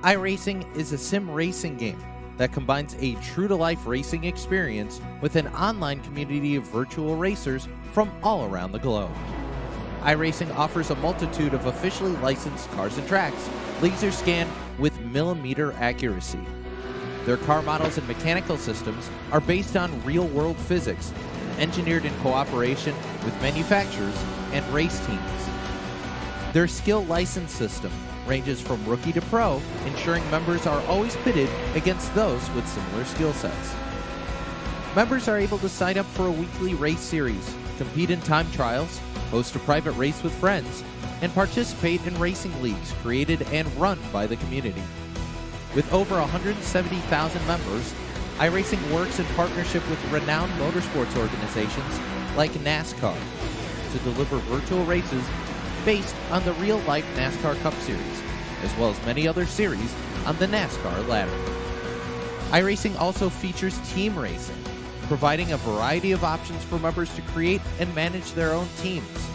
iRacing is a sim racing game that combines a true-to-life racing experience with an online community of virtual racers from all around the globe. iRacing offers a multitude of officially licensed cars and tracks, laser scanned with millimeter accuracy. Their car models and mechanical systems are based on real-world physics, engineered in cooperation with manufacturers and race teams. Their skill license system ranges from rookie to pro, ensuring members are always pitted against those with similar skill sets. Members are able to sign up for a weekly race series, compete in time trials, host a private race with friends, and participate in racing leagues created and run by the community. With over 170,000 members, iRacing works in partnership with renowned motorsports organizations like NASCAR to deliver virtual races based on the real-life NASCAR Cup Series, as well as many other series on the NASCAR ladder. iRacing also features team racing, providing a variety of options for members to create and manage their own teams.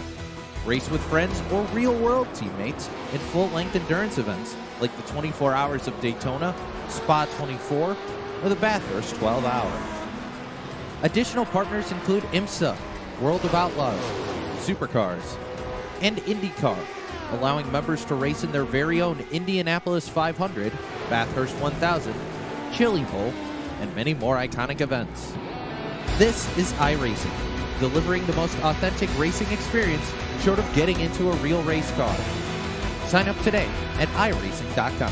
Race with friends or real-world teammates in full-length endurance events like the 24 Hours of Daytona, Spa 24, or the Bathurst 12 Hour. Additional partners include IMSA, World of Outlaws, Supercars, and IndyCar, allowing members to race in their very own Indianapolis 500, Bathurst 1000, Chili Bowl, and many more iconic events. This is iRacing, delivering the most authentic racing experience short of getting into a real race car. Sign up today at iRacing.com.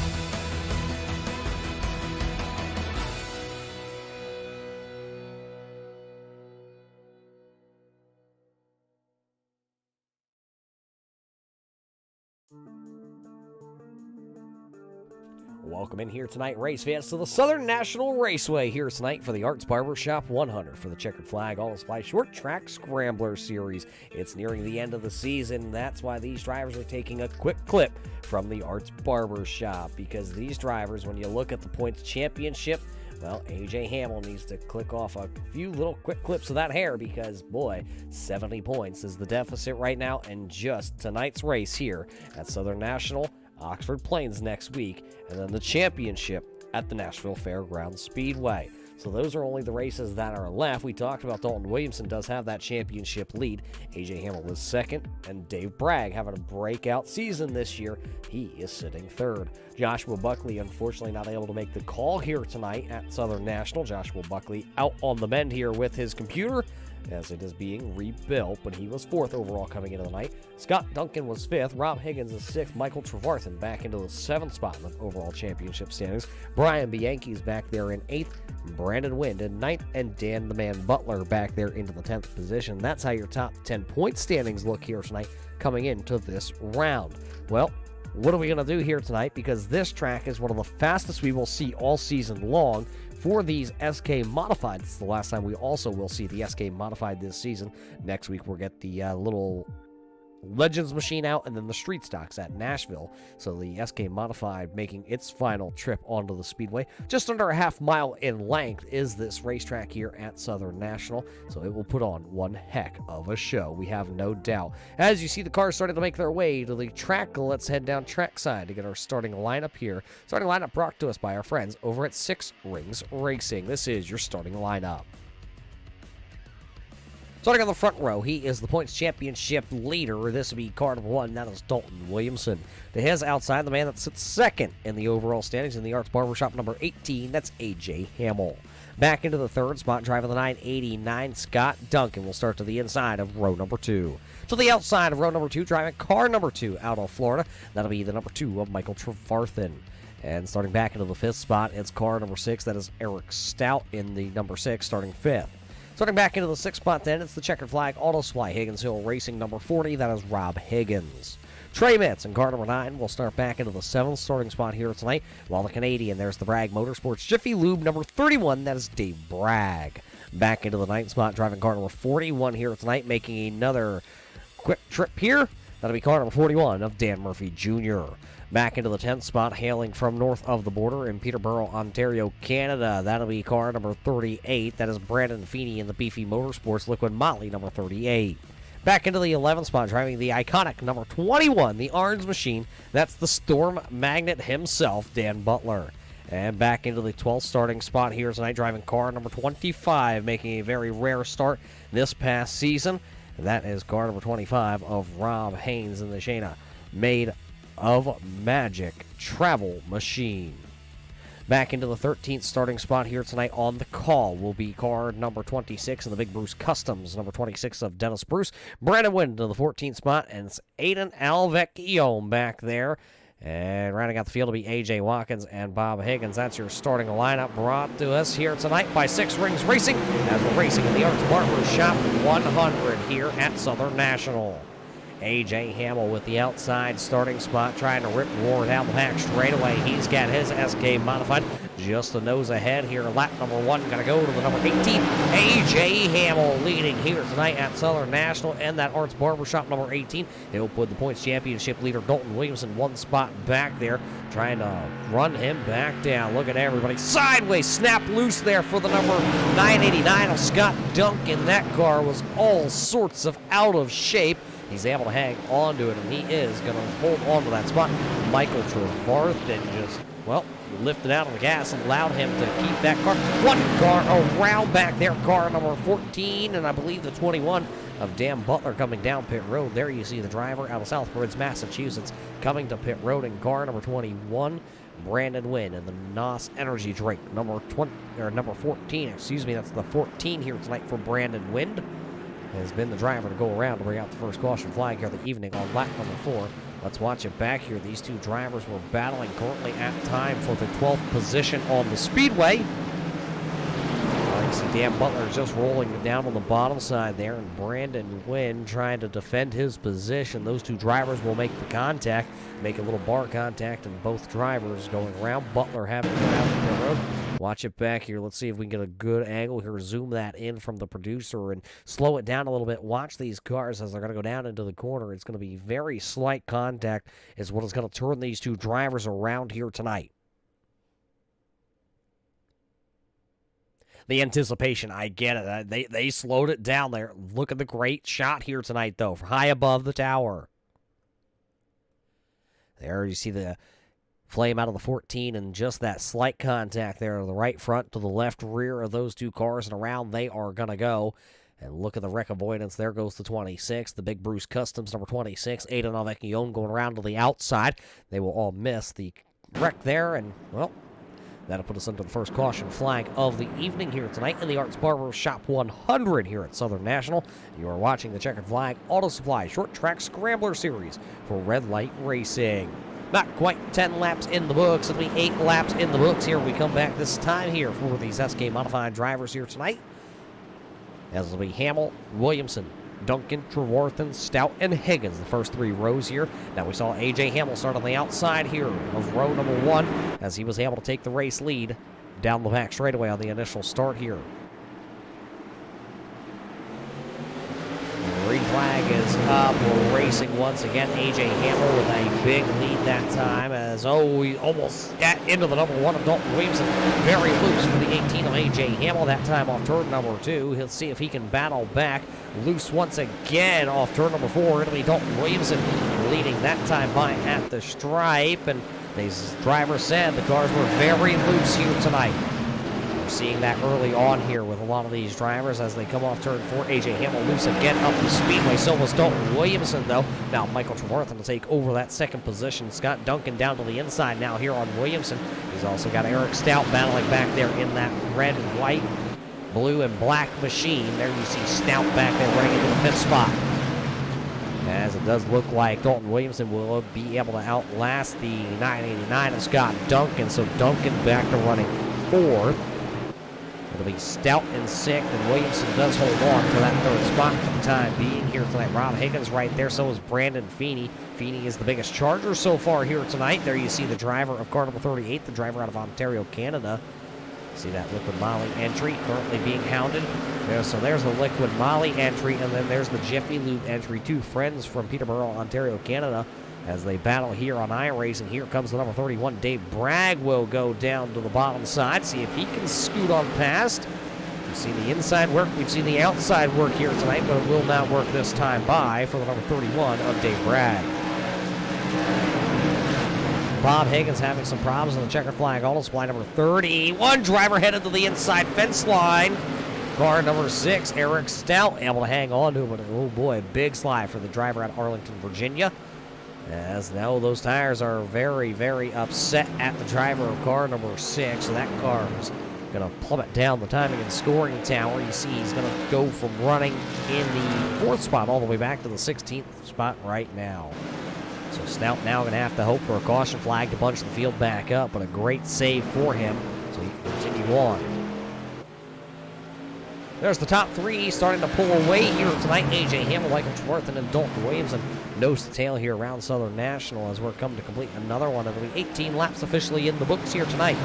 Welcome in here tonight, race fans, to the Southern National Raceway here tonight for the Arts Barber Shop 100 for the Checkered Flag All-Supply Short Track Scrambler Series. It's nearing the end of the season. That's why these drivers are taking a quick clip from the Arts Barber Shop, because these drivers, when you look at the points championship, well, A.J. Hamill needs to click off a few little quick clips of that hair because, boy, 70 points is the deficit right now in just tonight's race here at Southern National, Oxford Plains next week, and then the championship at the Nashville Fairgrounds Speedway. So those are only the races that are left. We talked about Dalton Williamson does have that championship lead. A.J. Hamill is second, and Dave Bragg having a breakout season this year. He is sitting third. Joshua Buckley, unfortunately, not able to make the call here tonight at Southern National. Joshua Buckley out on the mend here with his computer as it is being rebuilt, but he was fourth overall coming into the night. Scott Duncan was fifth. Rob Higgins is sixth. Michael Trevarthen back into the seventh spot in the overall championship standings. Brian Bianchi's back there in eighth. Brandon Wind in ninth, and Dan the Man Butler back there into the 10th position. That's how your top 10 point standings look here tonight coming into this round. Well, what are we going to do here tonight? Because this track is one of the fastest we will see all season long for these SK Modified. It's the last time we also will see the SK Modified this season. Next week we'll get the little Legends machine out, and then the street stocks at Nashville. So the SK Modified making its final trip onto the speedway. Just under a half mile in length is this racetrack here at Southern National, so it will put on one heck of a show, we have no doubt. As you see the cars starting to make their way to the track, let's head down trackside to get our starting lineup here. Starting lineup brought to us by our friends over at Six Rings Racing. This is your starting lineup. Starting on the front row, he is the points championship leader. This will be car number one. That is Dalton Williamson. To his outside, the man that sits second in the overall standings in the Arts Barbershop number 18, that's A.J. Hamill. Back into the third spot, driving the 989, Scott Duncan will start to the inside of row number two. To the outside of row number two, driving car number two out of Florida, that'll be the number two of Michael Trevarthen. And starting back into the fifth spot, it's car number six, that is Eric Stout in the number six, starting fifth. Starting back into the sixth spot then, it's the Checkered Flag Auto Supply Higgins Hill Racing number 40. That is Rob Higgins. Trey Metz in car number 9 will start back into the seventh starting spot here tonight. While the Canadian, there's the Bragg Motorsports Jiffy Lube number 31. That is Dave Bragg. Back into the ninth spot, driving car number 41 here tonight, making another quick trip here. That'll be car number 41 of Dan Murphy Jr. Back into the 10th spot, hailing from north of the border in Peterborough, Ontario, Canada. That'll be car number 38. That is Brandon Feeney in the Beefy Motorsports Liquid Motley number 38. Back into the 11th spot, driving the iconic number 21, the Orange Machine. That's the Storm Magnet himself, Dan Butler. And back into the 12th starting spot here tonight, driving car number 25, making a very rare start this past season. And that is car number 25 of Rob Haynes in the Shayna Made of Magic Travel Machine. Back into the 13th starting spot here tonight on the call will be car number 26 in the Big Bruce Customs, number 26 of Dennis Bruce. Brandon Wind to the 14th spot, and it's Aiden Alvecchio back there. And rounding out the field will be A.J. Watkins and Bob Higgins. That's your starting lineup brought to us here tonight by Six Rings Racing, as we're racing in the Arts Barber Shop 100 here at Southern National. A.J. Hamill with the outside starting spot, trying to rip roar down the pack straight away. He's got his SK modified just a nose ahead here. Lap number 1 going to go to the number 18. A.J. Hamill leading here tonight at Southern National and that Arts Barbershop number 18. He'll put the points championship leader Dalton Williamson one spot back there, trying to run him back down. Look at everybody. Sideways snap loose there for the number 989 of Scott Duncan. That car was all sorts of out of shape. He's able to hang on to it, and he is going to hold on to that spot. Michael Trevarthen just, well, lifted out of the gas and allowed him to keep that car. One car around back there, car number 14, and I believe the 21 of Dan Butler coming down pit road. There you see the driver out of Southbridge, Massachusetts, coming to pit road in car number 21. Brandon Wynn and the NOS Energy Drink, number 14, excuse me, that's the 14 here tonight for Brandon Wynn. Has been the driver to go around to bring out the first caution flag here of the evening on lap number 4. Let's watch it back here. These two drivers were battling currently at time for the 12th position on the speedway. You see Dan Butler just rolling down on the bottom side there, and Brandon Wynn trying to defend his position. Those two drivers will make the contact, make a little bar contact, and both drivers going around. Butler having to go out the road. Watch it back here. Let's see if we can get a good angle here. Zoom that in from the producer and slow it down a little bit. Watch these cars as they're going to go down into the corner. It's going to be very slight contact is what is going to turn these two drivers around here tonight. The anticipation, I get it. They slowed it down there. Look at the great shot here tonight, though, high above the tower. There you see the flame out of the 14 and just that slight contact there to the right front to the left rear of those two cars, and around they are going to go. And look at the wreck avoidance. There goes the 26, the Big Bruce Customs, number 26. Aiden Alvecchio going around to the outside. They will all miss the wreck there, and, well, that'll put us under the first caution flag of the evening here tonight in the Arts Barber Shop 100 here at Southern National. You are watching the Checkered Flag Auto Supply Short Track Scrambler Series for Red Light Racing. Not quite 10 laps in the books. It'll be 8 laps in the books here. We come back this time here for these SK modified drivers here tonight. As it'll be Hamill, Williamson, Duncan, Trevarthen, Stout, and Higgins, the first 3 rows here. Now we saw A.J. Hamill start on the outside here of row number 1 as he was able to take the race lead down the back straightaway on the initial start here. The green flag is up. We're racing once again. A.J. Hamill with a big lead that time as, we almost got into the number 1 of Dalton Williamson. Very loose for the 18 of A.J. Hamill that time off turn number 2. He'll see if he can battle back. Loose once again off turn number 4. It'll be Dalton Williamson leading that time by at the stripe. And these drivers said the cars were very loose here tonight. We're seeing that early on here with a lot of these drivers as they come off turn 4. A.J. Hamill loose again up the speedway. So was Dalton Williamson, though. Now Michael Trevarthen will take over that second position. Scott Duncan down to the inside now here on Williamson. He's also got Eric Stout battling back there in that red and white, blue and black machine. There you see Stout back there running into the 5th spot. As it does look like Dalton Williamson will be able to outlast the 989 of Scott Duncan. So Duncan back to running 4th. It'll be Stout in 6th, and Williamson does hold on for that 3rd spot for the time being here tonight. Rob Higgins right there, so is Brandon Feeney. Feeney is the biggest charger so far here tonight. There you see the driver of car number 38, the driver out of Ontario, Canada. See that Liquid Molly entry currently being hounded. So there's the Liquid Molly entry, and then there's the Jiffy Lube entry. 2 friends from Peterborough, Ontario, Canada, as they battle here on iRacing. Here comes the number 31. Dave Bragg will go down to the bottom side, see if he can scoot on past. seen the inside work, we've seen the outside work here tonight, but it will not work this time by for the number 31 of Dave Bragg. Bob Higgins having some problems on the checkered flag. Auto supply number 31. Driver headed to the inside fence line. Car number 6, Eric Stout, able to hang on to it, but oh boy, big slide for the driver out of Arlington, Virginia. As now those tires are very, very upset at the driver of car number 6. So that car is going to plummet down the timing and scoring tower. You see he's going to go from running in the 4th spot all the way back to the 16th spot right now. So Stout now going to have to hope for a caution flag to bunch the field back up, but a great save for him so he can continue on. There's the top 3 starting to pull away here tonight. A.J. Hamill, Michael Schwarthen, and Dalton Williamson nose to tail here around Southern National as we're coming to complete another one. It'll be 18 laps officially in the books here tonight.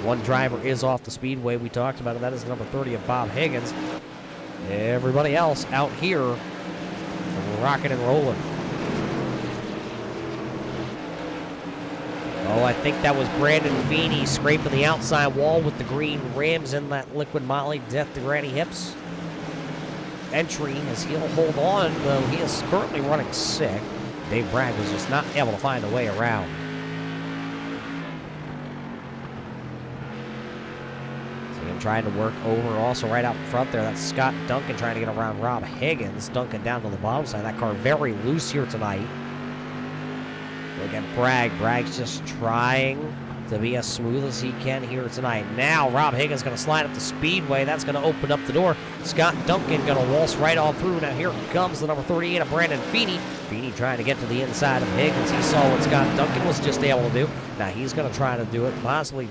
One driver is off the speedway. We talked about it. That is number 30 of Bob Higgins. Everybody else out here rocking and rolling. Oh, I think that was Brandon Feeney scraping the outside wall with the green rims in that liquid moly death to granny hips entry as he'll hold on, though he is currently running sick. Dave Bragg was just not able to find a way around. See him trying to work over also right out in front there. That's Scott Duncan trying to get around Rob Higgins. Duncan down to the bottom side. That car very loose here tonight. Look at Bragg. Bragg's just trying to be as smooth as he can here tonight. Now Rob Higgins going to slide up the speedway. That's going to open up the door. Scott Duncan going to waltz right all through. Now here comes the number 38 of Brandon Feeney. Feeney trying to get to the inside of Higgins. He saw what Scott Duncan was just able to do. Now he's going to try to do it. Possibly,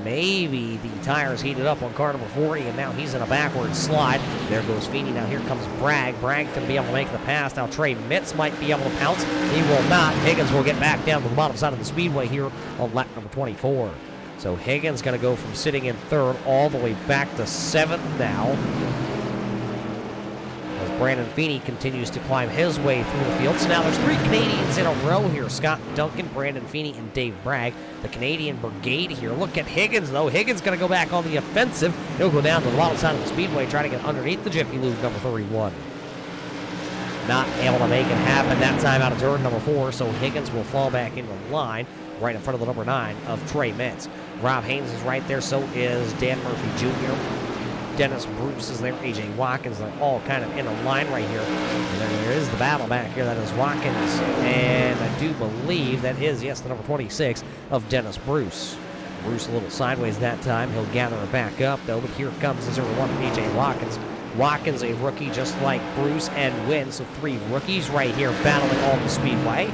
maybe the tires heated up on car number 40, and now he's in a backward slide. There goes Feeney. Now here comes Bragg. Bragg going to be able to make the pass. Now Trey Mitz might be able to pounce. He will not. Higgins will get back down to the bottom side of the speedway here on lap number 24. So Higgins going to go from sitting in 3rd all the way back to 7th now. As Brandon Feeney continues to climb his way through the field. So now there's 3 Canadians in a row here. Scott Duncan, Brandon Feeney, and Dave Bragg. The Canadian brigade here. Look at Higgins, though. Higgins going to go back on the offensive. He'll go down to the bottom side of the speedway, trying to get underneath the Jiffy Lube, number 31. Not able to make it happen that time out of turn number 4, so Higgins will fall back into line right in front of the number 9 of Trey Mitz. Rob Haynes is right there, so is Dan Murphy Jr. Dennis Bruce is there, A.J. Watkins. They're all kind of in a line right here. And then there is the battle back here. That is Watkins, and I do believe that is, yes, the number 26 of Dennis Bruce. Bruce a little sideways that time. He'll gather it back up, though, but here comes the 01 of A.J. Watkins. Watkins, a rookie just like Bruce and Wynn, so 3 rookies right here battling on the speedway.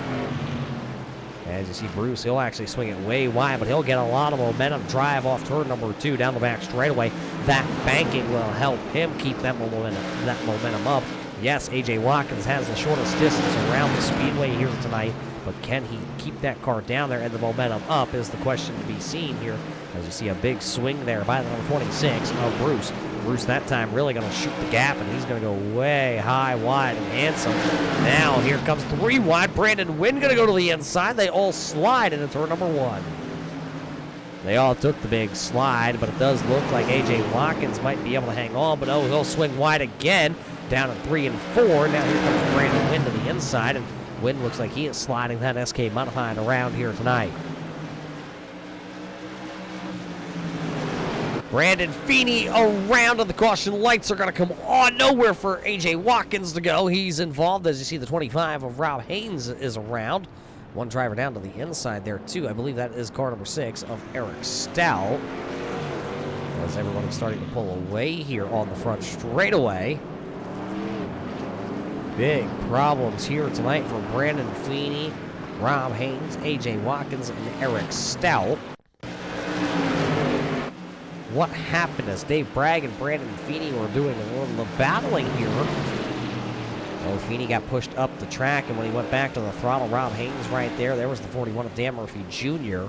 As you see, Bruce, he'll actually swing it way wide, but he'll get a lot of momentum. Drive off turn number 2 down the back straightaway. That banking will help him keep that momentum up. Yes, A.J. Watkins has the shortest distance around the speedway here tonight, but can he keep that car down there and the momentum up is the question to be seen here. As you see a big swing there by the number 26 of Bruce. Bruce that time really going to shoot the gap, and he's going to go way high, wide, and handsome. Now here comes 3 wide. Brandon Wynn going to go to the inside. They all slide into turn number 1. They all took the big slide, but it does look like A.J. Watkins might be able to hang on, but oh, he'll swing wide again down in 3 and 4. Now here comes Brandon Wynn to the inside, and Wynn looks like he is sliding that SK Modified around here tonight. Brandon Feeney around, and the caution lights are going to come on. Nowhere for A.J. Watkins to go. He's involved. As you see, the 25 of Rob Haynes is around. One driver down to the inside there, too. I believe that is car number 6 of Eric Stout. As everyone is starting to pull away here on the front straightaway. Big problems here tonight for Brandon Feeney, Rob Haynes, A.J. Watkins, and Eric Stout. What happened as Dave Bragg and Brandon Feeney were doing a little battling here. Oh, Feeney got pushed up the track, and when he went back to the throttle, Rob Haynes right there. There was the 41 of Dan Murphy Jr.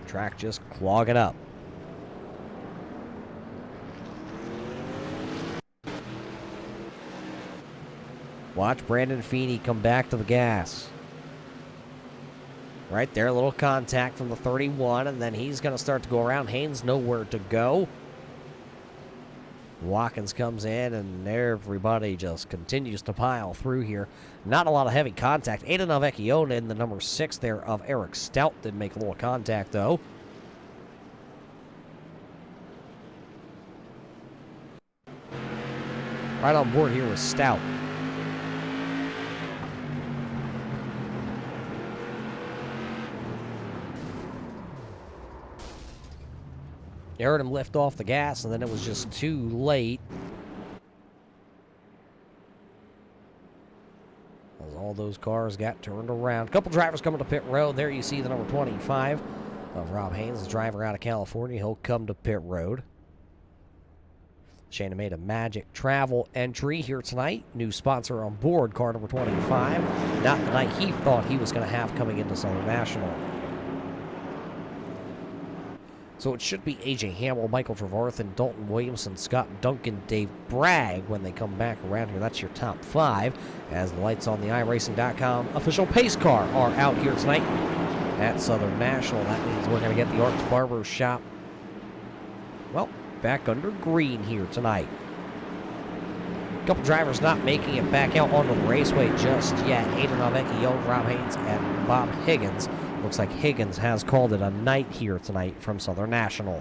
Track just clogging up. Watch Brandon Feeney come back to the gas. Right there, a little contact from the 31, and then he's going to start to go around. Haynes nowhere to go. Watkins comes in, and everybody just continues to pile through here. Not a lot of heavy contact. Aiden Vecchione in the number 6 there of Eric Stout did make a little contact, though. Right on board here was Stout. You heard him lift off the gas, and then it was just too late. As all those cars got turned around. A couple drivers coming to pit road. There you see the number 25 of Rob Haynes, the driver out of California. He'll come to pit road. Shana made a Magic Travel entry here tonight. New sponsor on board, car number 25. Not the night he thought he was going to have coming into Southern National. So it should be A.J. Hamill, Michael Trevarthen, Dalton Williamson, Scott Duncan, Dave Bragg when they come back around here. That's your top 5 as the lights on the iRacing.com official pace car are out here tonight at Southern National. That means we're going to get the Arts Barber Shop, well, back under green here tonight. A couple drivers not making it back out onto the raceway just yet. Aiden Vecchione, Rob Haynes, and Bob Higgins. Looks like Higgins has called it a night here tonight from Southern National.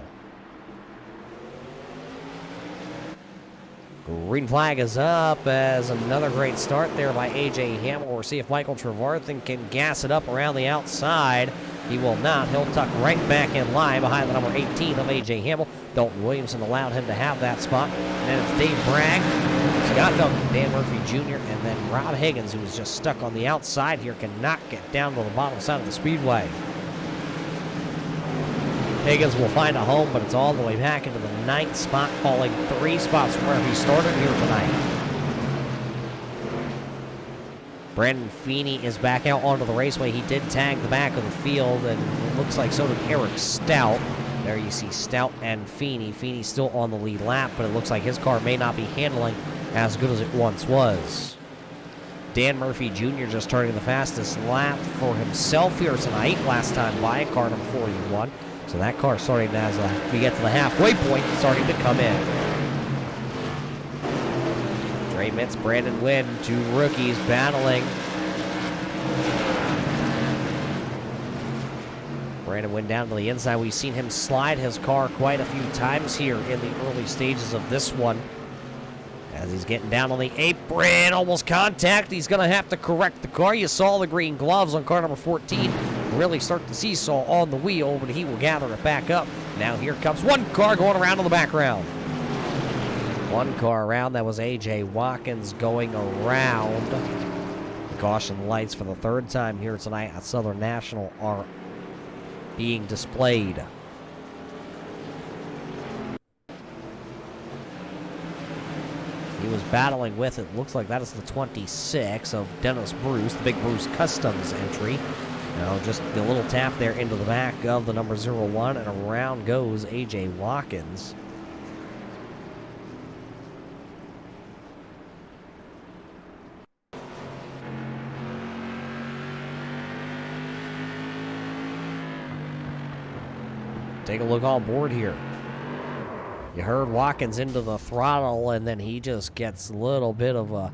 Green flag is up as another great start there by A.J. Hamill. We'll see if Michael Trevarthen can gas it up around the outside. He will not. He'll tuck right back in line behind the number 18 of A.J. Hamill. Dalton Williamson allowed him to have that spot. And then it's Dave Bragg, Scott Duncan, Dan Murphy Jr., and then Rob Higgins, who is just stuck on the outside here, cannot get down to the bottom side of the speedway. Higgins will find a home, but it's all the way back into the 9th spot, falling 3 spots from where he started here tonight. Brandon Feeney is back out onto the raceway. He did tag the back of the field, and it looks like so did Eric Stout. There you see Stout and Feeney. Feeney's still on the lead lap, but it looks like his car may not be handling as good as it once was. Dan Murphy Jr. just turning the fastest lap for himself here tonight. Last time by, car number 41. So that car starting as we get to the halfway point, starting to come in. Trey Mitz, Brandon Wynn, 2 rookies battling. Brandon Wynn down to the inside. We've seen him slide his car quite a few times here in the early stages of this one. As he's getting down on the apron, almost contact. He's going to have to correct the car. You saw the green gloves on car number 14 really start the seesaw on the wheel, but he will gather it back up. Now here comes one car going around in the background. One car around, that was A.J. Watkins going around. The caution lights for the 3rd time here tonight at Southern National are being displayed. He was battling with, it looks like that is the 26 of Dennis Bruce, the Big Bruce Customs entry. Now just a little tap there into the back of the number 01, and around goes A.J. Watkins. Take a look on board here. You heard Watkins into the throttle, and then he just gets a little bit of a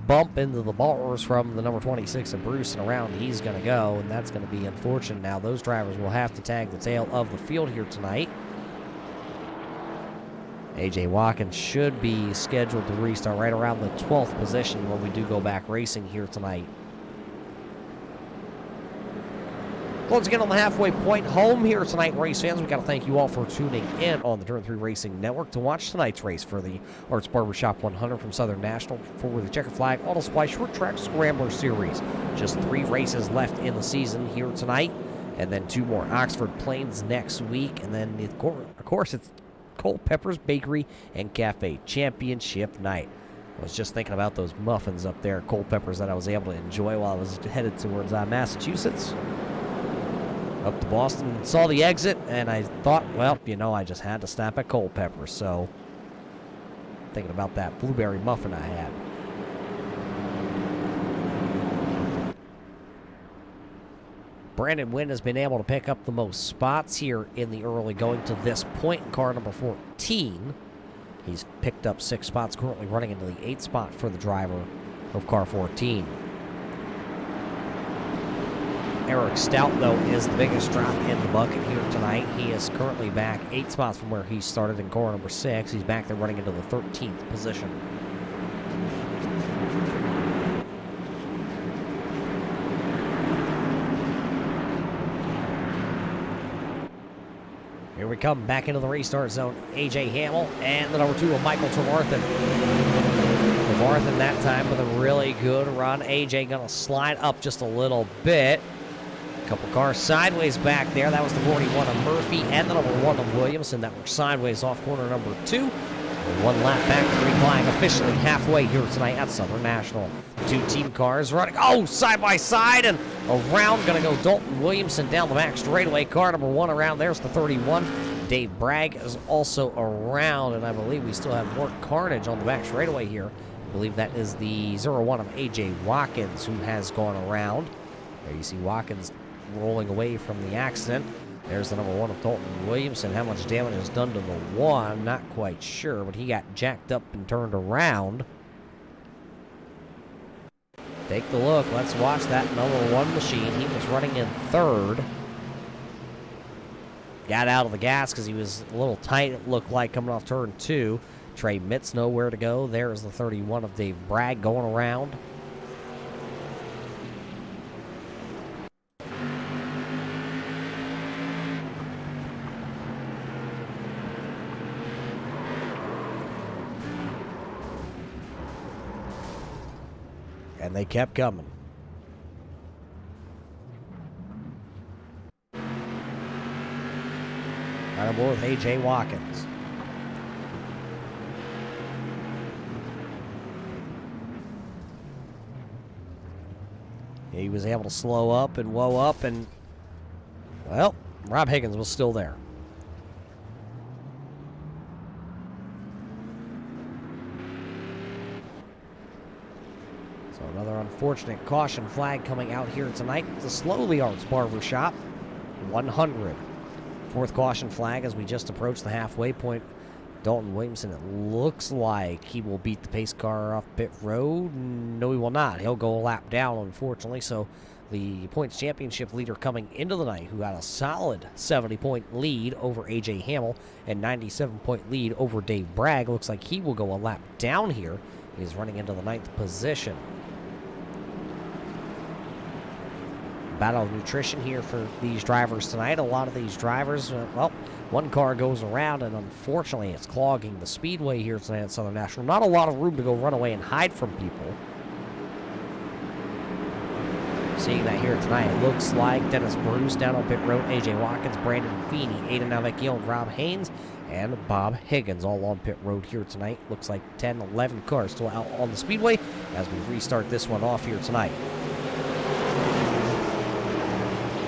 bump into the bars from the number 26 of Bruce, and around he's going to go, and that's going to be unfortunate. Now those drivers will have to tag the tail of the field here tonight. A.J. Watkins should be scheduled to restart right around the 12th position when we do go back racing here tonight. Once again on the halfway point home here tonight, race fans. We got to thank you all for tuning in on the Turn 3 Racing Network to watch tonight's race for the Arts Barber Shop 100 from Southern National for the Checkered Flag Auto Supply Short Track Scrambler Series. Just 3 races left in the season here tonight, and then 2 more Oxford Plains next week, and then of course it's Culpeper's Bakery and Cafe Championship night. I was just thinking about those muffins up there at Culpeper's that I was able to enjoy while I was headed towards Massachusetts. Up to Boston, saw the exit, and I thought, well, you know, I just had to stop at Culpeper. So, thinking about that blueberry muffin I had. Brandon Wynn has been able to pick up the most spots here in the early going to this point in car number 14. He's picked up 6 spots, currently running into the 8th spot for the driver of car 14. Eric Stout, though, is the biggest drop in the bucket here tonight. He is currently back 8 spots from where he started in car number 6. He's back there running into the 13th position. Here we come back into the restart zone. A.J. Hamill and the number 2 of Michael Trevarthen. Trevarthen that time with a really good run. A.J. going to slide up just a little bit. A couple cars sideways back there. That was the 41 of Murphy and the number 1 of Williamson that were sideways off corner number 2. And 1 lap back, green flag officially halfway here tonight at Southern National. 2 team cars running, side by side, and around going to go Dalton Williamson down the back straightaway. Car number 1 around, there's the 31. Dave Bragg is also around, and I believe we still have more carnage on the back straightaway here. I believe that is the 01 of A.J. Watkins who has gone around. There you see Watkins rolling away from the accident. There's the number 1 of Dalton Williamson. How much damage is done to the 1, not quite sure, but he got jacked up and turned around. Take the look. Let's watch that number 1 machine. He was running in 3rd. Got out of the gas because he was a little tight, it looked like, coming off turn 2. Trey Mitz nowhere to go. There's the 31 of Dave Bragg going around. And they kept coming. On board with A.J. Watkins. He was able to slow up and whoa up, and, well, Rob Higgins was still there. So another unfortunate caution flag coming out here tonight. The Slowly Arts Barber Shop, 100. 4th caution flag as we just approach the halfway point. Dalton Williamson, it looks like he will beat the pace car off pit road. No, he will not. He'll go a lap down, unfortunately. So the points championship leader coming into the night, who had a solid 70-point lead over A.J. Hamill and 97-point lead over Dave Bragg, looks like he will go a lap down here. He's running into the 9th position. Battle of nutrition here for these drivers tonight. A lot of these drivers, well, 1 car goes around, and unfortunately it's clogging the speedway here tonight at Southern National. Not a lot of room to go run away and hide from people. Seeing that here tonight, it looks like Dennis Bruce down on pit road, A.J. Watkins, Brandon Feeney, Aiden Navecchio, Rob Haynes, and Bob Higgins all on pit road here tonight. Looks like 10, 11 cars still out on the speedway as we restart this one off here tonight.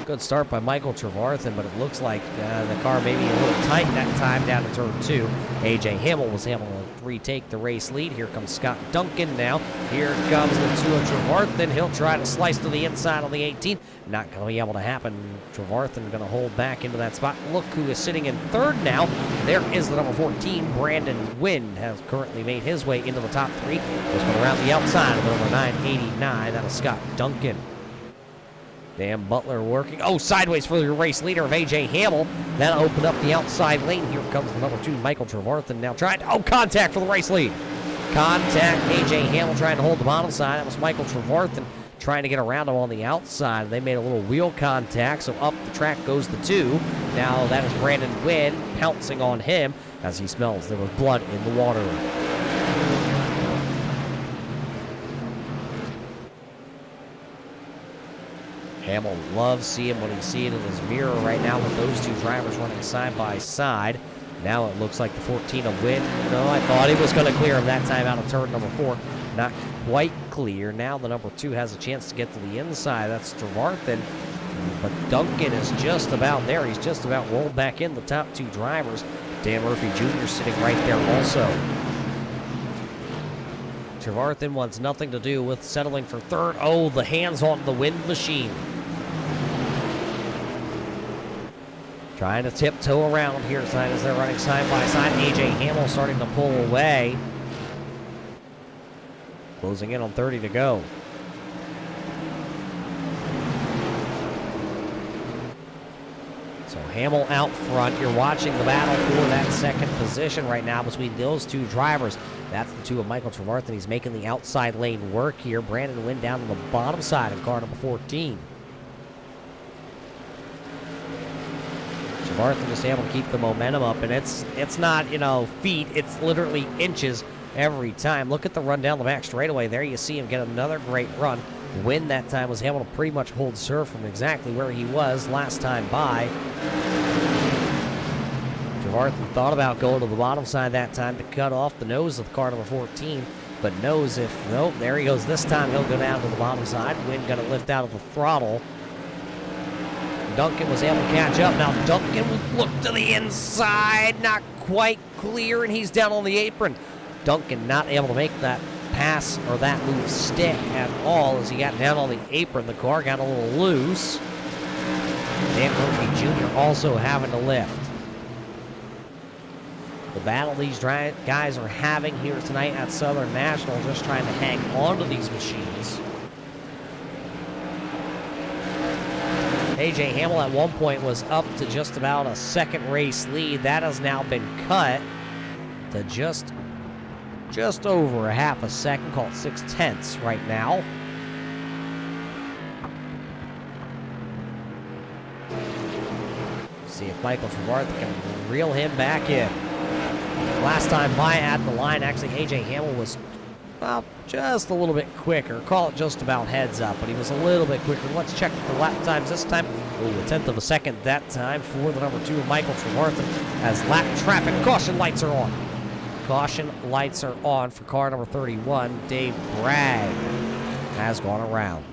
Good start by Michael Trevarthen, but it looks like the car may be a little tight that time down to turn 2. A.J. Hamill was able to retake the race lead. Here comes Scott Duncan now. Here comes the 2 of Trevarthen. He'll try to slice to the inside on the 18. Not going to be able to happen. Trevarthen going to hold back into that spot. Look who is sitting in 3rd now. There is the number 14. Brandon Wynn has currently made his way into the top 3. This one around the outside of the number 989. That is Scott Duncan. Dan Butler working. Sideways for the race leader of A.J. Hamill. That'll open up the outside lane. Here comes the number 2, Michael Trevarthen. Now trying to, contact for the race lead. Contact. A.J. Hamill trying to hold the bottom side. That was Michael Trevarthen trying to get around him on the outside. They made a little wheel contact, so up the track goes the 2. Now that is Brandon Wynn pouncing on him as he smells there was blood in the water. Hamill loves seeing what he's seeing in his mirror right now with those 2 drivers running side by side. Now it looks like the 14 of Wynn. No, I thought he was going to clear him that time out of turn number 4. Not quite clear. Now the number 2 has a chance to get to the inside. That's Trevarthen. But Duncan is just about there. He's just about rolled back in the top 2 drivers. Dan Murphy Jr. sitting right there also. Trevarthen wants nothing to do with settling for 3rd. The hands on the wind machine. Trying to tiptoe around here tonight as they're running side by side. A.J. Hamill starting to pull away. Closing in on 30 to go. So Hamill out front. You're watching the battle for that second position right now between those two drivers. That's the two of Michael Trevarthen. He's making the outside lane work here. Brandon Wynn down on the bottom side of car number 14. Trevarthen just able to keep the momentum up, and it's not, feet. It's literally inches every time. Look at the run down the back straightaway. There you see him get another great run. Wynn that time was able to pretty much hold serve from exactly where he was last time by. Trevarthen thought about going to the bottom side that time to cut off the nose of car number 14, but knows nope, there he goes. This time he'll go down to the bottom side. Wynn going to lift out of the throttle. Duncan was able to catch up. Now Duncan will look to the inside, not quite clear, and he's down on the apron. Duncan not able to make that pass or that move stick at all as he got down on the apron. The car got a little loose. Dan Murphy Jr. also having to lift. The battle these guys are having here tonight at Southern National, just trying to hang on to these machines. A.J. Hamill at one point was up to just about a second race lead. That has now been cut to just over a half a second, called 0.6 right now. See if Michael Trevarthen can reel him back in. Last time by at the line, actually A.J. Hamill was, well, just a little bit quicker. Call it just about heads up, but he was a little bit quicker. Let's check the lap times this time. Oh, a 1/10 of a second that time for the number 2, Michael Trevarthen, as lap traffic caution lights are on. Caution lights are on for car number 31. Dave Bragg has gone around.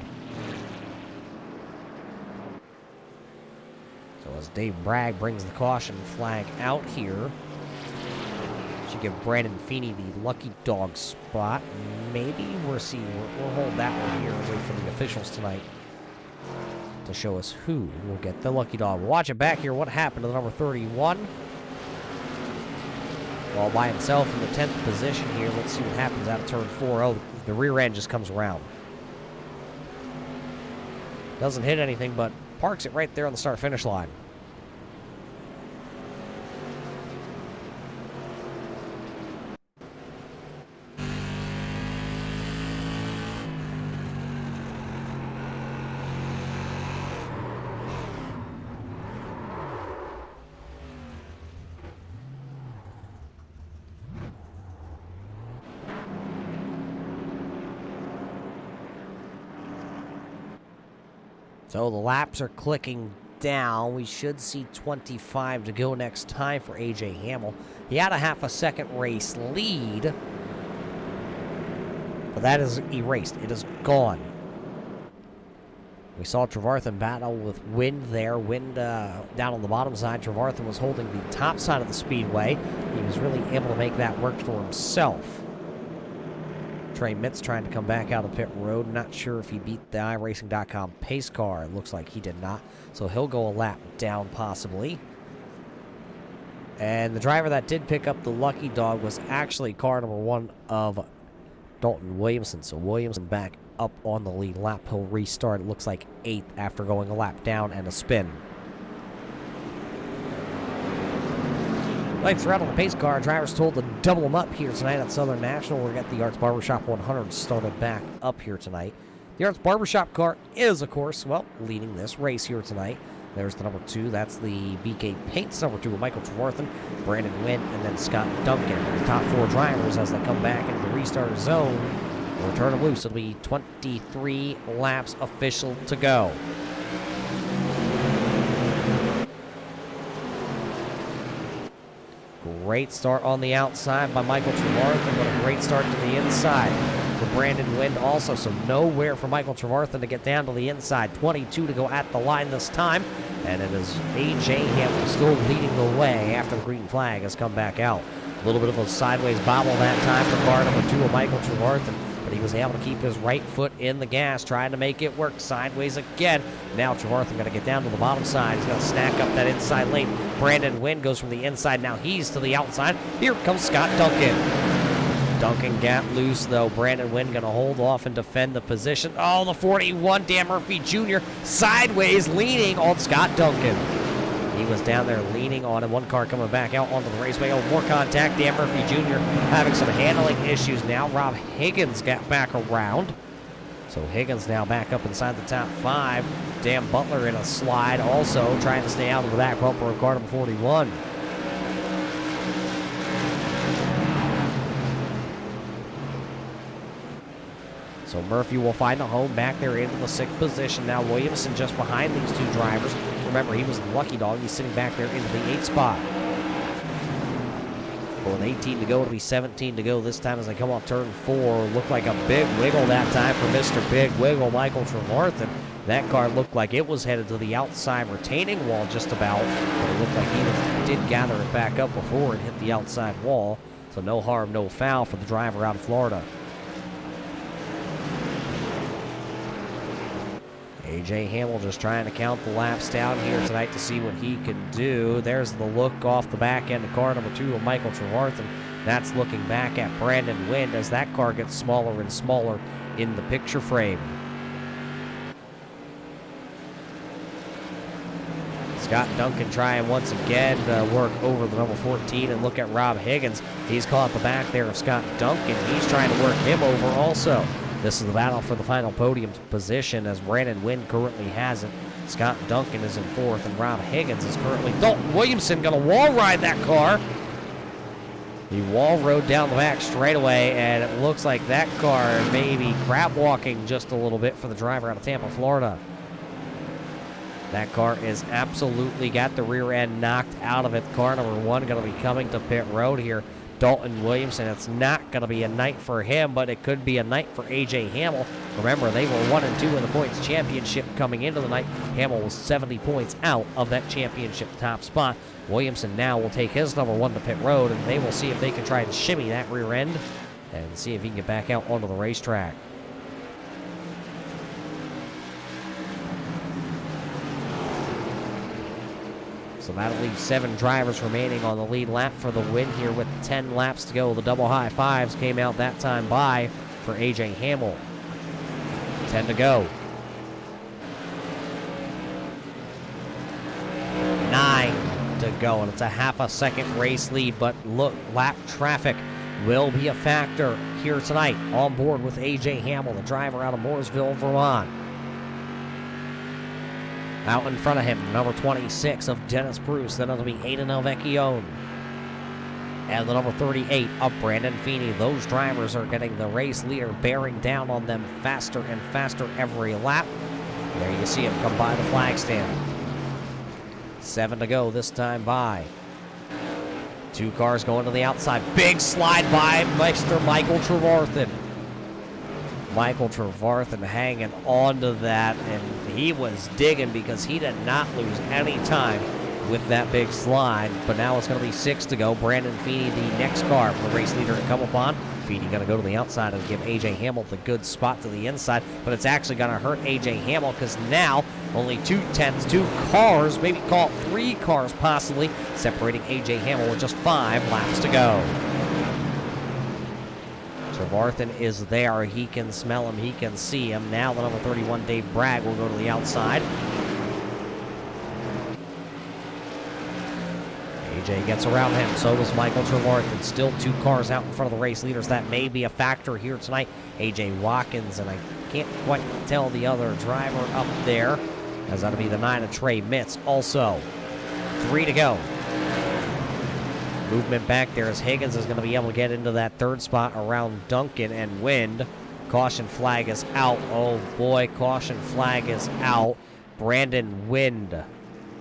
So as Dave Bragg brings the caution flag out here, should give Brandon Feeney the lucky dog spot. Maybe we'll see. We'll hold that one here and wait for the officials tonight to show us who will get the lucky dog. We'll watch it back here. What happened to the number 31? All by himself in the 10th position here. Let's see what happens out of turn 4. Oh, the rear end just comes around. Doesn't hit anything, but parks it right there on the start-finish line. So the laps are clicking down. We should see 25 to go next time for A.J. Hamill. He had a half a second race lead, but that is erased. It is gone. We saw Trevarthen battle with Wind there. Wind down on the bottom side. Trevarthen was holding the top side of the speedway. He was really able to make that work for himself. Trey Mitz trying to come back out of pit road. Not sure if he beat the iRacing.com pace car. It looks like he did not. So he'll go a lap down possibly. And the driver that did pick up the lucky dog was actually car number 1 of Dalton Williamson. So Williamson back up on the lead lap. He'll restart. It looks like 8th after going a lap down and a spin. Lights are out on the pace car. Drivers told to double them up here tonight at Southern National. We'll get the Arts Barbershop 100 started back up here tonight. The Arts Barbershop car is, of course, well, leading this race here tonight. There's the number 2. That's the BK Paints number 2 with Michael Trevarthen, Brandon Wynn, and then Scott Duncan. The top 4 drivers as they come back into the restart zone. We'll turn them loose. It'll be 23 laps official to go. Great start on the outside by Michael Trevarthen, but a great start to the inside for Brandon Wynn also. So nowhere for Michael Trevarthen to get down to the inside. 22 to go at the line this time. And it is A.J. Hamill still leading the way after the green flag has come back out. A little bit of a sideways bobble that time for car number 2 of Michael Trevarthen. but he was able to keep his right foot in the gas, trying to make it work sideways again. Now Trevarthen going to get down to the bottom side. He's going to snack up that inside lane. Brandon Wynn goes from the inside. Now he's to the outside. Here comes Scott Duncan. Duncan got loose, though. Brandon Wynn going to hold off and defend the position. Oh, the 41, Dan Murphy Jr. sideways leaning on Scott Duncan. He was down there leaning on him. One car coming back out onto the raceway. Oh, more contact. Dan Murphy Jr. having some handling issues now. Rob Higgins got back around. So Higgins now back up inside the top 5. Dan Butler in a slide also, trying to stay out of the back bumper of car number 41. So Murphy will find a home back there into the 6th position. Now Williamson just behind these two drivers. Remember, he was the lucky dog. He's sitting back there into the 8th spot. But with 18 to go, it'll be 17 to go this time as they come off turn 4. Looked like a big wiggle that time for Mr. Big Wiggle, Michael Trevarthen. That car looked like it was headed to the outside retaining wall just about. But it looked like he did gather it back up before it hit the outside wall. So no harm, no foul for the driver out of Florida. A.J. Hamill just trying to count the laps down here tonight to see what he can do. There's the look off the back end of car number 2 of Michael Trevarthen. That's looking back at Brandon Wynn as that car gets smaller and smaller in the picture frame. Scott Duncan trying once again to work over the number 14 and look at Rob Higgins. He's caught the back there of Scott Duncan. He's trying to work him over also. This is the battle for the final podium position as Brandon Wynn currently has it. Scott Duncan is in 4th, and Rob Higgins is currently... Dalton Williamson going to wall ride that car. He wall rode down the back straightaway, and it looks like that car may be crab walking just a little bit for the driver out of Tampa, Florida. That car is absolutely got the rear end knocked out of it. Car number 1 going to be coming to pit road here. Dalton Williamson. It's not going to be a night for him, but it could be a night for A.J. Hamill. Remember, they were 1 and 2 in the points championship coming into the night. Hamill was 70 points out of that championship top spot. Williamson now will take his number 1 to pit road, and they will see if they can try to shimmy that rear end and see if he can get back out onto the racetrack. So that'll leave 7 drivers remaining on the lead lap for the win here with 10 laps to go. The double high fives came out that time by for A.J. Hamill. 10 to go. 9 to go, and it's a half a second race lead, but look, lap traffic will be a factor here tonight. On board with A.J. Hamill, the driver out of Mooresville, Vermont. Out in front of him, number 26 of Dennis Bruce. Then it'll be Aiden Vecchione. And the number 38 of Brandon Feeney. Those drivers are getting the race leader bearing down on them faster and faster every lap. There you see him come by the flag stand. 7 to go this time by. 2 cars going to the outside. Big slide by Mr. Michael Trevarthen. Michael Trevarthen hanging on to that, and he was digging because he did not lose any time with that big slide. But now it's going to be 6 to go. Brandon Feeney, the next car for the race leader to come upon. Feeney going to go to the outside and give A.J. Hamill the good spot to the inside, but it's actually going to hurt A.J. Hamill because now only 2 cars, maybe call it 3 cars possibly, separating A.J. Hamill with just 5 laps to go. Trevarthen is there. He can smell him. He can see him. Now the number 31, Dave Bragg, will go to the outside. AJ gets around him. So does Michael Trevarthen. Still 2 cars out in front of the race leaders. That may be a factor here tonight. AJ Watkins, and I can't quite tell the other driver up there, as that'll be the 9 of Trey Mitz. Also, 3 to go. Movement back there as Higgins is going to be able to get into that 3rd spot around Duncan and Wind. Caution flag is out. Oh boy, caution flag is out. Brandon Wind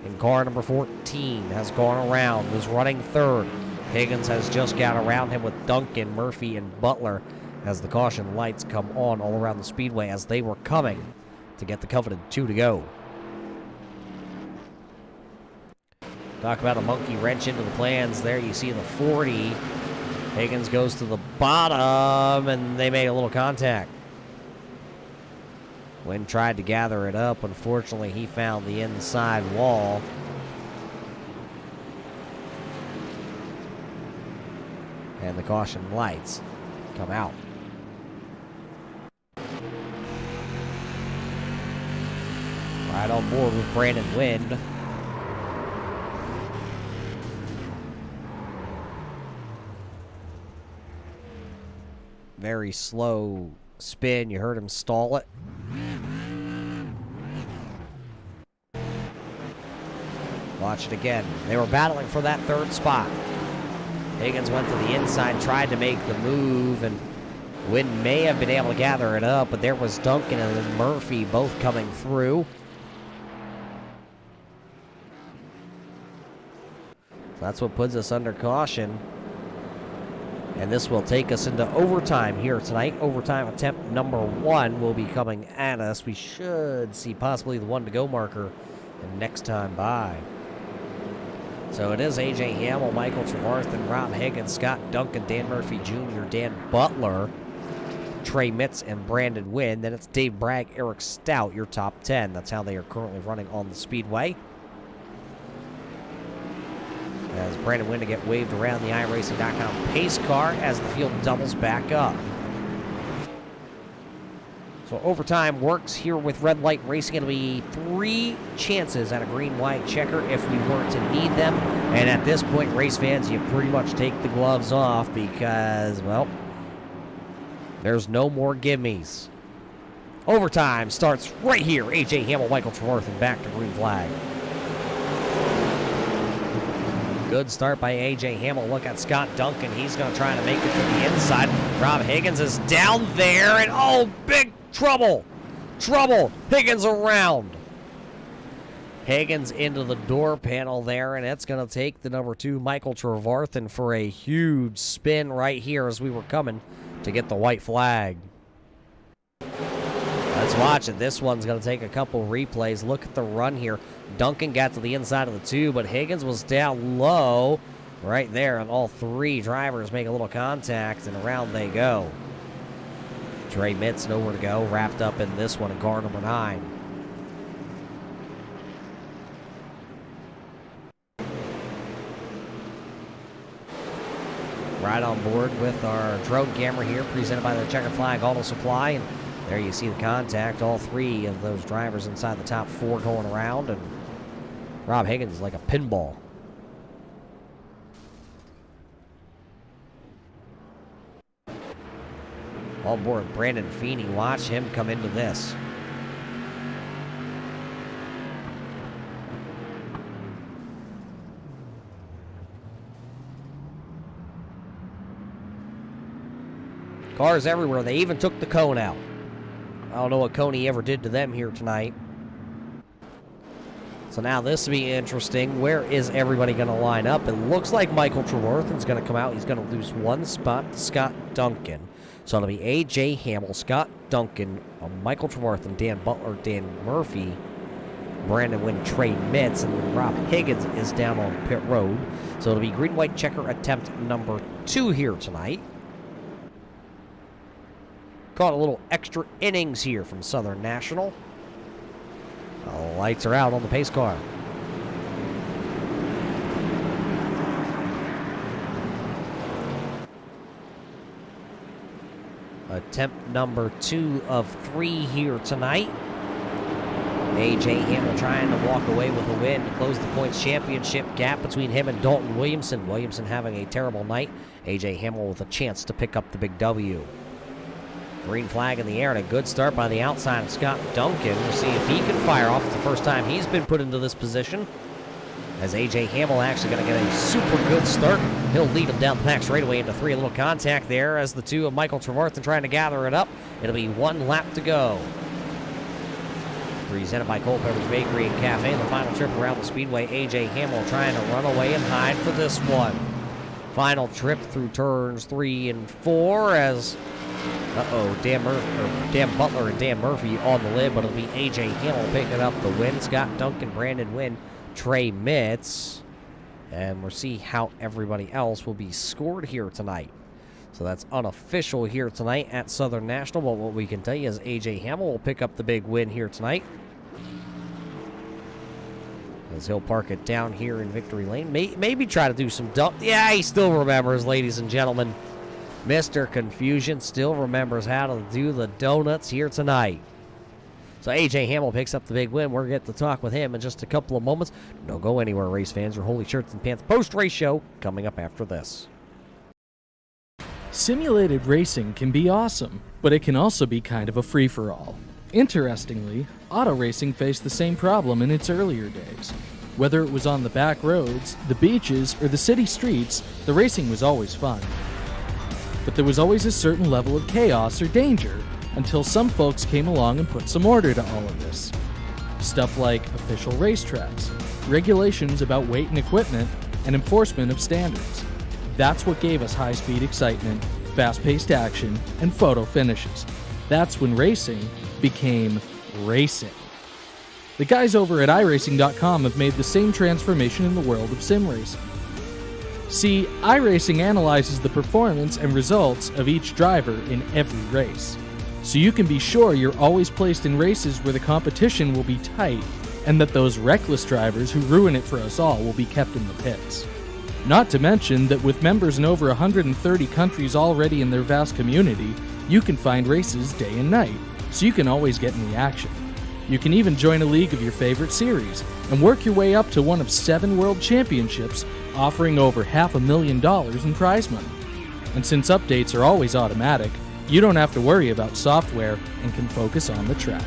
in car number 14 has gone around, is running 3rd. Higgins has just got around him with Duncan, Murphy, and Butler as the caution lights come on all around the speedway as they were coming to get the coveted 2 to go. Talk about a monkey wrench into the plans there. You see the 40 Higgins goes to the bottom, and they made a little contact. Wynn tried to gather it up. Unfortunately, he found the inside wall. And the caution lights come out. Right on board with Brandon Wynn. Very slow spin. You heard him stall it. Watch it again. They were battling for that third spot. Higgins went to the inside, tried to make the move, and Wynn may have been able to gather it up, but there was Duncan and then Murphy both coming through. So that's what puts us under caution. And this will take us into overtime here tonight. Overtime attempt number 1 will be coming at us. We should see possibly the 1-to-go marker and next time by. So it is A.J. Hamill, Michael Trevarthen, Rob Higgins, Scott Duncan, Dan Murphy Jr., Dan Butler, Trey Mitz, and Brandon Wynn. Then it's Dave Bragg, Eric Stout, your top 10. That's how they are currently running on the Speedway. As Brandon Wynn to get waved around the iRacing.com pace car as the field doubles back up. So overtime works here with Red Light Racing. It'll be 3 chances at a green-white checker if we were to need them. And at this point, race fans, you pretty much take the gloves off because, well, there's no more gimmies. Overtime starts right here. A.J. Hamill, Michael Trevarthen back to green flag. Good start by A.J. Hamill. Look at Scott Duncan. He's going to try to make it to the inside. Rob Higgins is down there, and oh, big trouble. Trouble. Higgins around. Higgins into the door panel there, and it's going to take the number 2, Michael Trevarthen, for a huge spin right here as we were coming to get the white flag. Let's watch it. This one's going to take a couple replays. Look at the run here. Duncan got to the inside of the 2, but Higgins was down low right there, and all 3 drivers make a little contact, and around they go. Trey Mitz nowhere to go, wrapped up in this one in car number 9. Right on board with our drone camera here, presented by the Checkered Flag Auto Supply. And there you see the contact. All 3 of those drivers inside the top 4 going around. And Rob Higgins is like a pinball. On board Brandon Feeney. Watch him come into this. Cars everywhere. They even took the cone out. I don't know what Coney ever did to them here tonight. So now this will be interesting. Where is everybody going to line up? It looks like Michael Trevarthen's going to come out. He's going to lose 1 spot to Scott Duncan. So it'll be A.J. Hamill, Scott Duncan, Michael Trevarthen, Dan Butler, Dan Murphy, Brandon Wynn, Trey Mitz, and Rob Higgins is down on pit road. So it'll be green-white checker attempt number 2 here tonight. Caught a little extra innings here from Southern National. The lights are out on the pace car. Attempt number 2 of 3 here tonight. A.J. Hamill trying to walk away with a win to close the points championship gap between him and Dalton Williamson. Williamson having a terrible night. A.J. Hamill with a chance to pick up the big W. Green flag in the air and a good start by the outside of Scott Duncan. We'll see if he can fire off. It's the first time he's been put into this position. As A.J. Hamill actually going to get a super good start. He'll lead him down the back straightaway into 3. A little contact there as the 2 of Michael Trevarthen trying to gather it up. It'll be 1 lap to go. Presented by Culpeper's Bakery and Cafe. The final trip around the Speedway. A.J. Hamill trying to run away and hide for this one. Final trip through turns 3 and 4 as... Dan Butler and Dan Murphy on the lid, but it'll be A.J. Hamill picking up the win. Scott Duncan, Brandon Wynn, Trey Mitz. And we'll see how everybody else will be scored here tonight. So that's unofficial here tonight at Southern National. But what we can tell you is A.J. Hamill will pick up the big win here tonight, as he'll park it down here in Victory Lane. Maybe try to do some dump. Yeah, he still remembers, ladies and gentlemen. Mr. Confusion still remembers how to do the donuts here tonight. So A.J. Hamill picks up the big win. We're going to get to talk with him in just a couple of moments. Don't go anywhere, race fans. Your Holy Shirts and Pants post-race show coming up after this. Simulated racing can be awesome, but it can also be kind of a free-for-all. Interestingly, auto racing faced the same problem in its earlier days. Whether it was on the back roads, the beaches, or the city streets, the racing was always fun. But there was always a certain level of chaos or danger, until some folks came along and put some order to all of this. Stuff like official racetracks, regulations about weight and equipment, and enforcement of standards. That's what gave us high-speed excitement, fast-paced action, and photo finishes. That's when racing became racing. The guys over at iRacing.com have made the same transformation in the world of sim racing. See, iRacing analyzes the performance and results of each driver in every race, so you can be sure you're always placed in races where the competition will be tight, and that those reckless drivers who ruin it for us all will be kept in the pits. Not to mention that with members in over 130 countries already in their vast community, you can find races day and night, so you can always get in the action. You can even join a league of your favorite series, and work your way up to one of 7 world championships, offering over $500,000 in prize money. And since updates are always automatic, you don't have to worry about software and can focus on the track.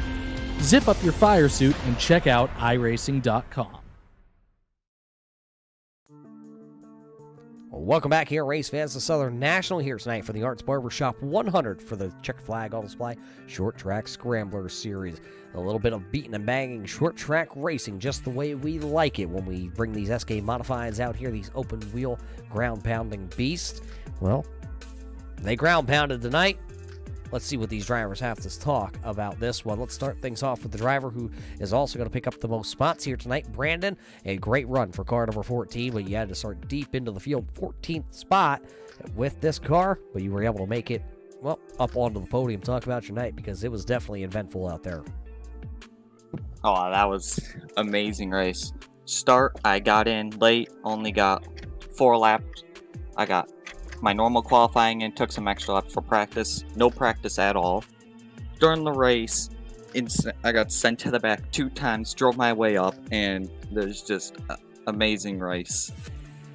Zip up your fire suit and check out iRacing.com. Welcome back here, race fans, to Southern National here tonight for the Arts Barber Shop 100 for the Checkered Flag Auto Supply Short Track Scrambler Series. A little bit of beating and banging short track racing, just the way we like it when we bring these SK Modifieds out here, these open wheel ground pounding beasts. Well, they ground pounded tonight. Let's see what these drivers have to talk about this one. Let's start things off with the driver who is also going to pick up the most spots here tonight, Brandon. A great run for car number 14, but you had to start deep into the field. 14th spot with this car, but you were able to make it, well, up onto the podium. Talk about your night, because it was definitely eventful out there. Oh, that was amazing race. Start, I got in late, only got 4 laps. I got my normal qualifying and took some extra laps for practice. No practice at all. During the race, I got sent to the back 2 times, drove my way up, and there's just an amazing race.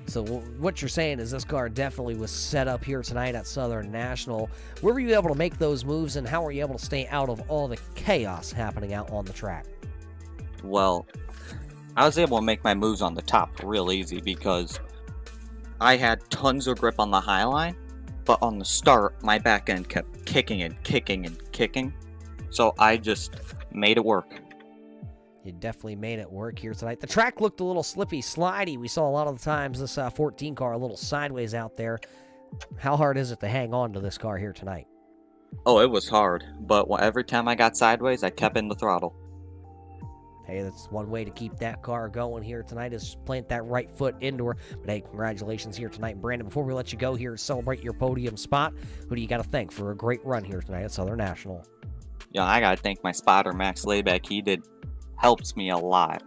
So what you're saying is this car definitely was set up here tonight at Southern National. Where were you able to make those moves, and how were you able to stay out of all the chaos happening out on the track? Well, I was able to make my moves on the top real easy because I had tons of grip on the high line, but on the start, my back end kept kicking and kicking and kicking, so I just made it work. You definitely made it work here tonight. The track looked a little slippy, slidey. We saw a lot of the times this 14 car a little sideways out there. How hard is it to hang on to this car here tonight? Oh, it was hard, but every time I got sideways, I kept in the throttle. Hey, that's one way to keep that car going here tonight, is plant that right foot into her. But hey, congratulations here tonight. Brandon, before we let you go here, celebrate your podium spot, who do you got to thank for a great run here tonight at Southern National? Yeah, I got to thank my spotter, Max Layback. He helps me a lot.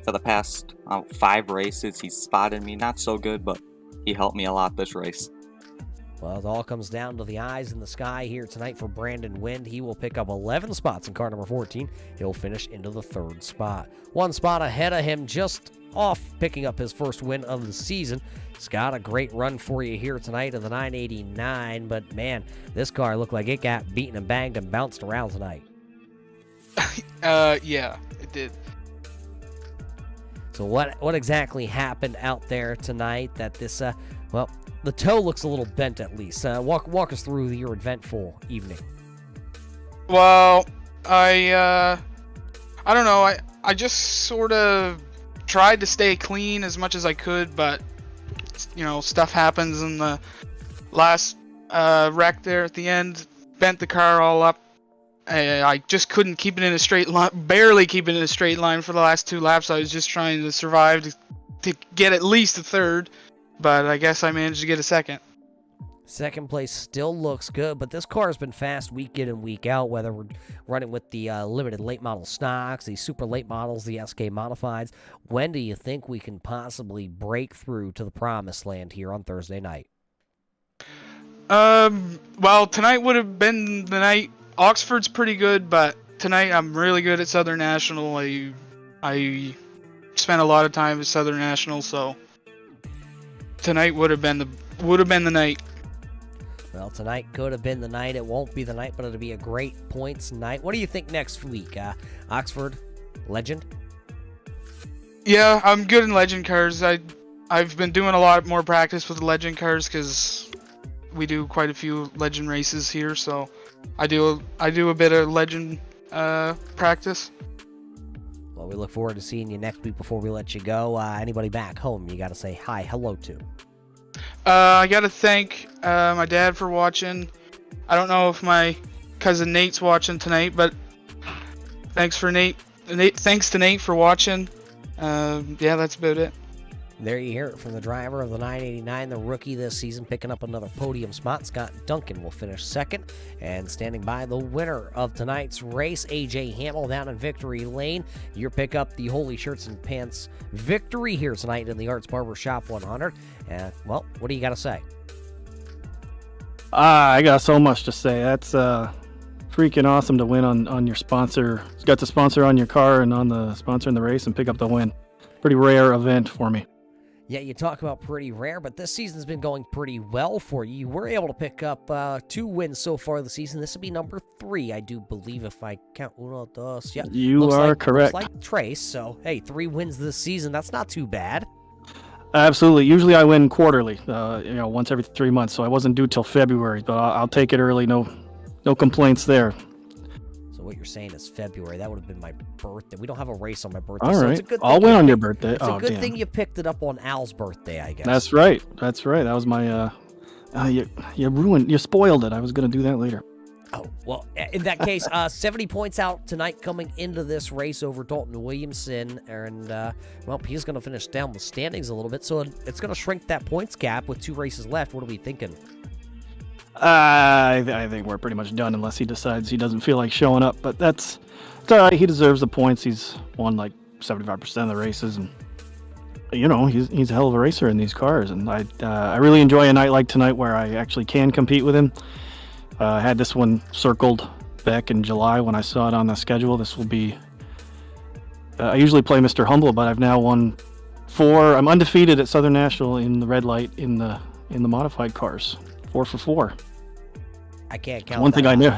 For the past 5 races, he's spotted me. Not so good, but he helped me a lot this race. Well, it all comes down to the eyes in the sky here tonight for Brandon Wind. He will pick up 11 spots in car number 14. He'll finish into the 3rd spot. 1 spot ahead of him, just off picking up his first win of the season. Scott, a great run for you here tonight in the 989, but man, this car looked like it got beaten and banged and bounced around tonight. Yeah, it did. So what exactly happened out there tonight that this, well, the toe looks a little bent at least. Walk us through your eventful evening. Well, I don't know. I just sort of tried to stay clean as much as I could, but you know, stuff happens in the last wreck there at the end. Bent the car all up. I just couldn't keep it in a straight line, barely keep it in a straight line for the last 2 laps. I was just trying to survive to get at least a 3rd, but I guess I managed to get a 2nd. Second place still looks good, but this car has been fast week in and week out, whether we're running with the limited late model stocks, the super late models, the SK modifieds. When do you think we can possibly break through to the promised land here on Thursday night? Well, tonight would have been the night. Oxford's pretty good, but tonight I'm really good at Southern National. I spent a lot of time at Southern National, so tonight would have been the night. Well, tonight could have been the night. It won't be the night, but it'll be a great points night. What do you think next week? Oxford, Legend? Yeah, I'm good in Legend cars. I've been doing a lot more practice with Legend cars because we do quite a few Legend races here, so I do a bit of Legend practice. Well, we look forward to seeing you next week. Before we let you go, anybody back home you got to say hi, hello to? I got to thank my dad for watching. I don't know if my cousin Nate's watching tonight, but thanks to Nate for watching. Yeah, that's about it. There you hear it from the driver of the 989, the rookie this season, picking up another podium spot. Scott Duncan will finish second, and standing by the winner of tonight's race, AJ Hamill down in Victory Lane. You pick up the Holy Shirts and Pants victory here tonight in the Arts Barber Shop 100. Well, what do you got to say? I got so much to say. That's freaking awesome to win on your sponsor. It's got the sponsor on your car and on the sponsor in the race and pick up the win. Pretty rare event for me. Yeah, you talk about pretty rare, but this season's been going pretty well for you. You were able to pick up 2 wins so far this season. This will be number 3, I do believe, if I count uno, dos. Yeah, you are correct. Looks like Trace. So, hey, 3 wins this season. That's not too bad. Absolutely. Usually I win quarterly, once every 3 months. So I wasn't due till February, but I'll take it early. No complaints there. What you're saying is February. That would have been my birthday. We don't have a race on my birthday. All so right. It's a good I'll win on your birthday. It's a good thing you picked it up on Al's birthday, I guess. That's right. That was my, you spoiled it. I was going to do that later. Oh, well, in that case, 70 points out tonight coming into this race over Dalton Williamson. And, he's going to finish down the standings a little bit. So it's going to shrink that points gap with 2 races left. What are we thinking? I think we're pretty much done unless he decides he doesn't feel like showing up. But it's all right. He deserves the points. He's won like 75% of the races, and he's a hell of a racer in these cars. And I really enjoy a night like tonight where I actually can compete with him. I had this one circled back in July when I saw it on the schedule. This will be. I usually play Mr. Humble, but I've now won 4. I'm undefeated at Southern National in the red light in the modified cars. 4 for 4. I can't count. One thing I knew.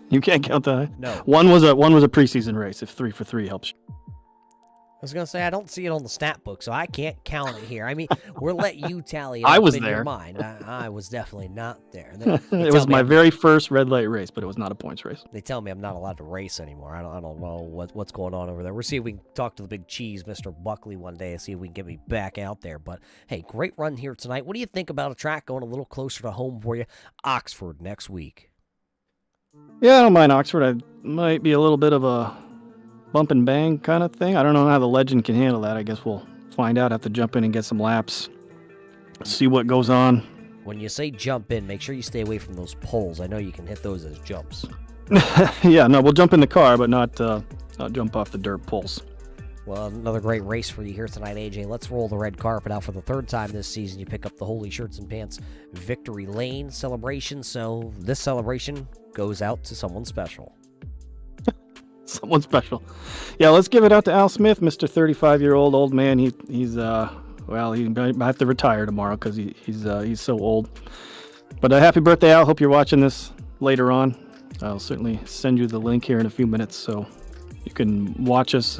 You can't count that. No. One was a preseason race. If 3 for 3 helps. I was gonna say I don't see it on the stat book, so I can't count it here. I mean, we'll let you tally it I up was in there. your mind. I was definitely not there. It was my very first red light race, but it was not a points race. They tell me I'm not allowed to race anymore. I don't know what's going on over there. We'll see if we can talk to the big cheese, Mr. Buckley, one day and see if we can get me back out there. But hey, great run here tonight. What do you think about a track going a little closer to home for you? Oxford next week. Yeah, I don't mind Oxford. I might be a little bit of a bump and bang kind of thing. I don't know how the Legend can handle that. I guess we'll find out. Have to jump in and get some laps, see what goes on. When you say jump in, make sure you stay away from those poles. I know you can hit those as jumps. Yeah, no, we'll jump in the car, but not jump off the dirt poles. Well, another great race for you here tonight, AJ. Let's roll the red carpet out for the 3rd time this season. You pick up the Holy Shirts and Pants Victory Lane celebration. So this celebration goes out to someone special. Someone special. Yeah, let's give it out to Al Smith, Mr. 35-year-old old man. He's he might have to retire tomorrow because he's so old. But happy birthday, Al. Hope you're watching this later on. I'll certainly send you the link here in a few minutes so you can watch us.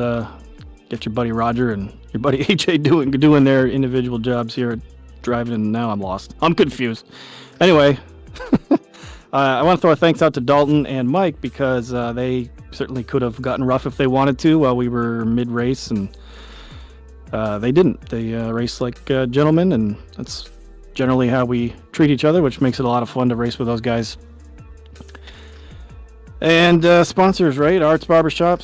Get your buddy Roger and your buddy AJ doing their individual jobs here driving, and now I'm lost. I'm confused. Anyway, I want to throw a thanks out to Dalton and Mike because they certainly could have gotten rough if they wanted to while we were mid-race, and they didn't. They raced like gentlemen, and that's generally how we treat each other, which makes it a lot of fun to race with those guys. And sponsors, right? Arts Barbershop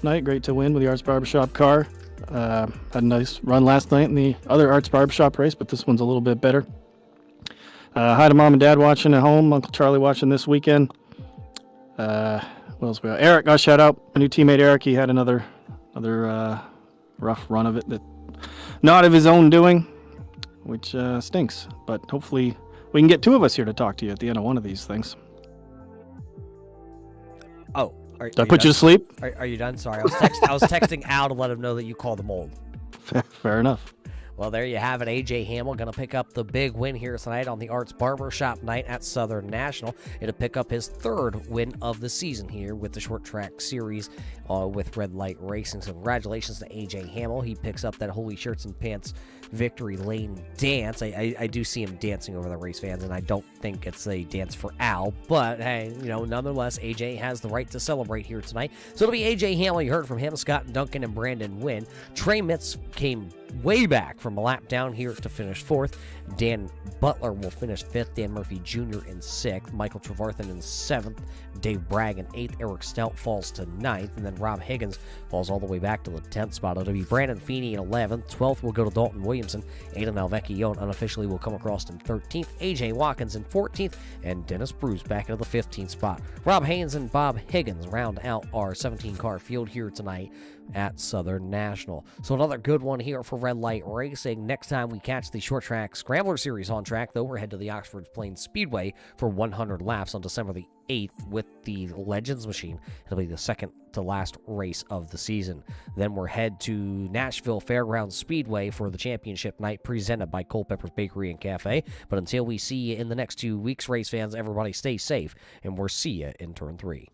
night. Great to win with the Arts Barbershop car. Had a nice run last night in the other Arts Barbershop race, but this one's a little bit better. Hi to mom and dad watching at home. Uncle Charlie watching this weekend. What else we got? Eric, got shout out. My new teammate Eric. He had another rough run of it. That not of his own doing, which stinks. But hopefully we can get two of us here to talk to you at the end of one of these things. Oh, Did I put you to sleep? Are you done? Sorry, I was texting Al to let him know that you called him old. Fair enough. Well, there you have it. AJ Hamill going to pick up the big win here tonight on the Arts Barbershop night at Southern National. It'll pick up his third win of the season here with the short track series with Red Light Racing. So congratulations to AJ Hamill. He picks up that Holy Shirts and Pants victory lane dance. I do see him dancing over the race fans, and I don't think it's a dance for Al. But, hey, nonetheless, AJ has the right to celebrate here tonight. So it'll be AJ Hamill. You heard from him, Scott Duncan, and Brandon Wynn. Trey Mitz came way back from a lap down here to finish fourth. Dan Butler will finish fifth. Dan Murphy Jr. in sixth. Michael Trevarthen in seventh. Dave Bragg in eighth. Eric Stout falls to ninth. And then Rob Higgins falls all the way back to the 10th spot. It'll be Brandon Feeney in 11th. 12th will go to Dalton Williamson. Aiden Alvecchione unofficially will come across in 13th. AJ Watkins in 14th. And Dennis Bruce back into the 15th spot. Rob Haynes and Bob Higgins round out our 17-car field here tonight at Southern National. So another good one here for Red Light Racing. Next time we catch the short track Scrambler Series on track, though, we're head to the Oxford Plains Speedway for 100 laps on December the 8th with the Legends machine. It'll be the second to last race of the season. Then we're head to Nashville Fairgrounds Speedway for the championship night presented by Culpepper's Bakery and Cafe. But until we see you in the next 2 weeks, race fans, everybody stay safe, and we'll see you in turn 3.